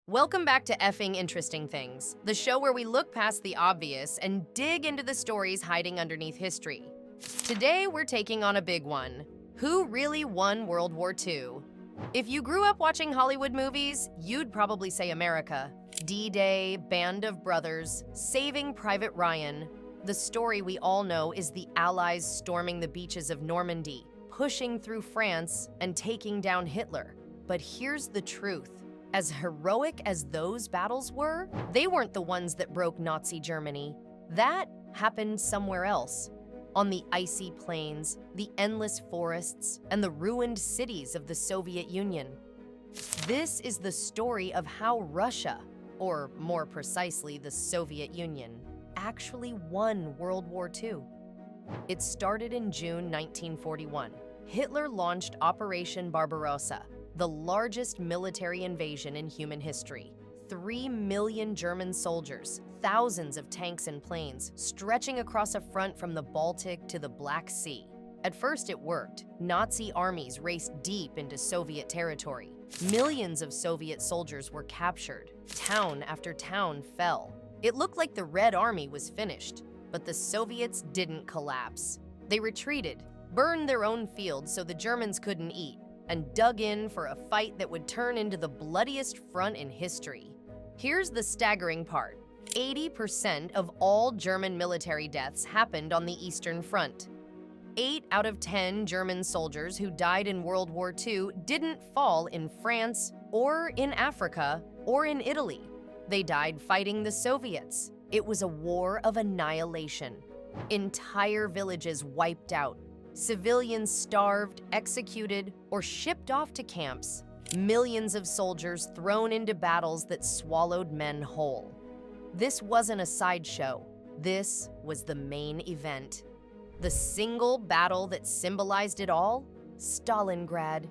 Welcome back to Effing Interesting Things, the show where we look past the obvious and dig into the stories hiding underneath history. Today, we're taking on a big one. Who really won World War II? If you grew up watching Hollywood movies, you'd probably say America. D-Day, Band of Brothers, Saving Private Ryan. The story we all know is the Allies storming the beaches of Normandy, pushing through France, and taking down Hitler. But here's the truth. As heroic as those battles were, they weren't the ones that broke Nazi Germany. That happened somewhere else. On the icy plains, the endless forests, and the ruined cities of the Soviet Union. This is the story of how Russia, or more precisely the Soviet Union, actually won World War II. It started in June 1941. Hitler launched Operation Barbarossa, the largest military invasion in human history. 3 million German soldiers, thousands of tanks and planes, stretching across a front from the Baltic to the Black Sea. At first it worked. Nazi armies raced deep into Soviet territory. Millions of Soviet soldiers were captured. Town after town fell. It looked like the Red Army was finished, but the Soviets didn't collapse. They retreated, burned their own fields so the Germans couldn't eat, and dug in for a fight that would turn into the bloodiest front in history. Here's the staggering part. 80% of all German military deaths happened on the Eastern Front. 8 out of 10 German soldiers who died in World War II didn't fall in France, or in Africa, or in Italy. They died fighting the Soviets. It was a war of annihilation. Entire villages wiped out. Civilians starved, executed, or shipped off to camps. Millions of soldiers thrown into battles that swallowed men whole. This wasn't a sideshow. This was the main event. The single battle that symbolized it all? Stalingrad.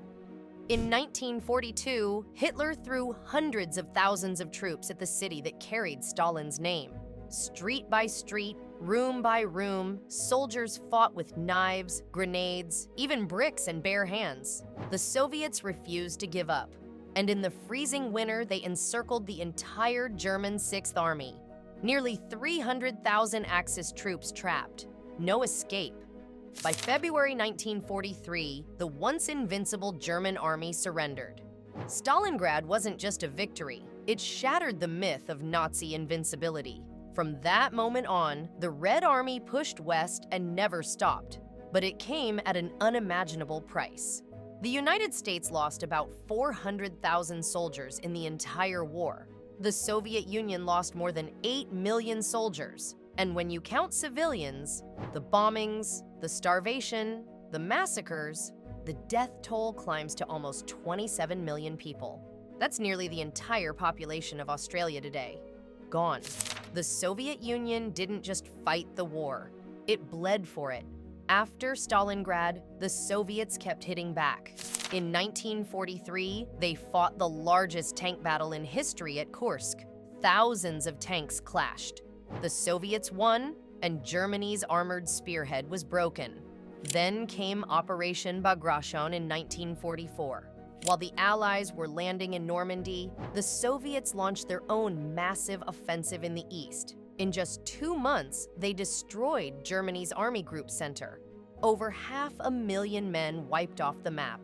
In 1942, Hitler threw hundreds of thousands of troops at the city that carried Stalin's name. Street by street, room by room, soldiers fought with knives, grenades, even bricks and bare hands. The Soviets refused to give up, and in the freezing winter, they encircled the entire German Sixth Army. Nearly 300,000 Axis troops trapped. No escape. By February 1943, the once invincible German army surrendered. Stalingrad wasn't just a victory, it shattered the myth of Nazi invincibility. From that moment on, the Red Army pushed west and never stopped, but it came at an unimaginable price. The United States lost about 400,000 soldiers in the entire war. The Soviet Union lost more than 8 million soldiers. And when you count civilians, the bombings, the starvation, the massacres, the death toll climbs to almost 27 million people. That's nearly the entire population of Australia today. Gone. The Soviet Union didn't just fight the war, it bled for it. After Stalingrad, the Soviets kept hitting back. In 1943, they fought the largest tank battle in history at Kursk. Thousands of tanks clashed. The Soviets won, and Germany's armored spearhead was broken. Then came Operation Bagration in 1944. While the Allies were landing in Normandy, the Soviets launched their own massive offensive in the east. In just 2 months, they destroyed Germany's Army Group Center. Over 500,000 men wiped off the map.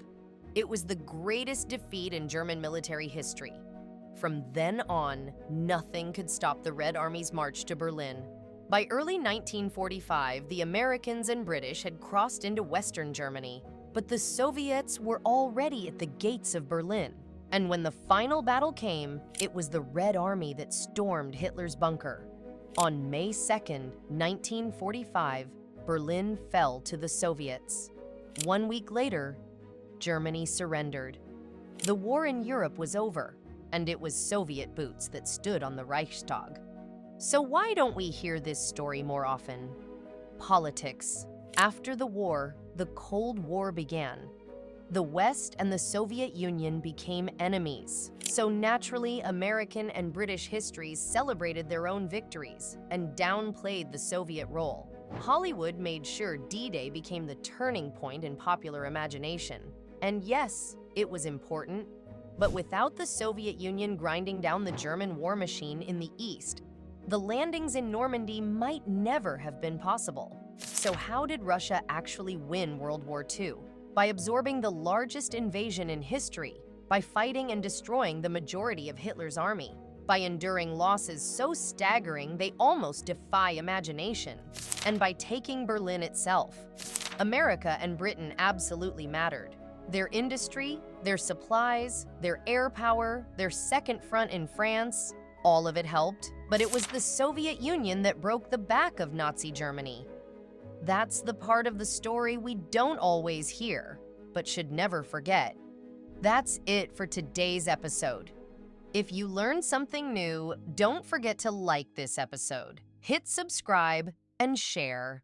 It was the greatest defeat in German military history. From then on, nothing could stop the Red Army's march to Berlin. By early 1945, the Americans and British had crossed into Western Germany, but the Soviets were already at the gates of Berlin. And when the final battle came, it was the Red Army that stormed Hitler's bunker. On May 2nd, 1945, Berlin fell to the Soviets. 1 week later, Germany surrendered. The war in Europe was over, and it was Soviet boots that stood on the Reichstag. So why don't we hear this story more often? Politics. After the war, the Cold War began. The West and the Soviet Union became enemies. So naturally, American and British histories celebrated their own victories and downplayed the Soviet role. Hollywood made sure D-Day became the turning point in popular imagination. And yes, it was important, But without the Soviet Union grinding down the German war machine in the east, the landings in Normandy might never have been possible. So how did Russia actually win World War II? By absorbing the largest invasion in history, by fighting and destroying the majority of Hitler's army, by enduring losses so staggering they almost defy imagination, and by taking Berlin itself. America and Britain absolutely mattered. Their industry, their supplies, their air power, their second front in France, all of it helped, but it was the Soviet Union that broke the back of Nazi Germany. That's the part of the story we don't always hear, but should never forget. That's it for today's episode. If you learned something new, don't forget to like this episode, hit subscribe, and share.